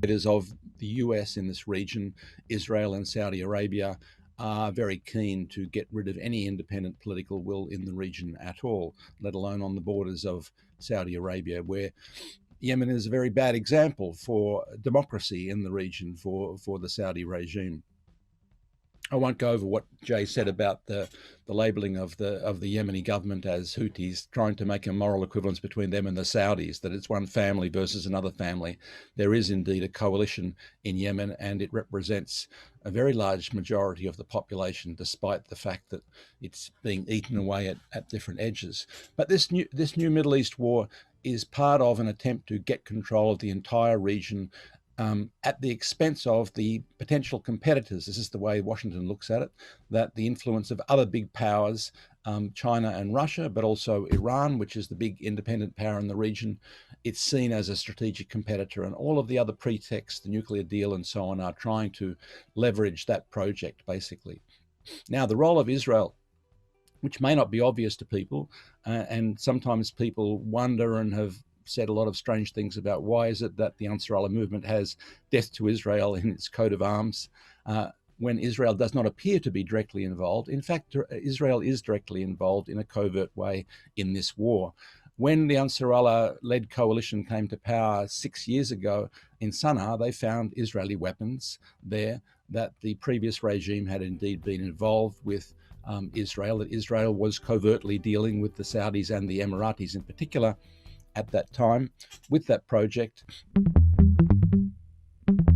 Leaders of the US in this region, Israel and Saudi Arabia, are very keen to get rid of any independent political will in the region at all, let alone on the borders of Saudi Arabia, where Yemen is a very bad example for democracy in the region for the Saudi regime. I won't go over what Jay said about the labelling of the Yemeni government as Houthis, trying to make a moral equivalence between them and the Saudis, that it's one family versus another family. There is indeed a coalition in Yemen, and it represents a very large majority of the population, despite the fact that it's being eaten away at different edges. But this new Middle East war is part of an attempt to get control of the entire region, at the expense of the potential competitors. This is the way Washington looks at it, that the influence of other big powers, China and Russia, but also Iran, which is the big independent power in the region, it's seen as a strategic competitor. And all of the other pretexts, the nuclear deal and so on, are trying to leverage that project, basically. Now, the role of Israel, which may not be obvious to people, and sometimes people wonder and have said a lot of strange things about why is it that the Ansar Allah movement has death to Israel in its coat of arms, when Israel does not appear to be directly involved. In fact, Israel is directly involved in a covert way in this war. When the Ansar Allah-led coalition came to power 6 years ago in Sana'a, they found Israeli weapons there, that the previous regime had indeed been involved with Israel, that Israel was covertly dealing with the Saudis and the Emiratis in particular at that time with that project.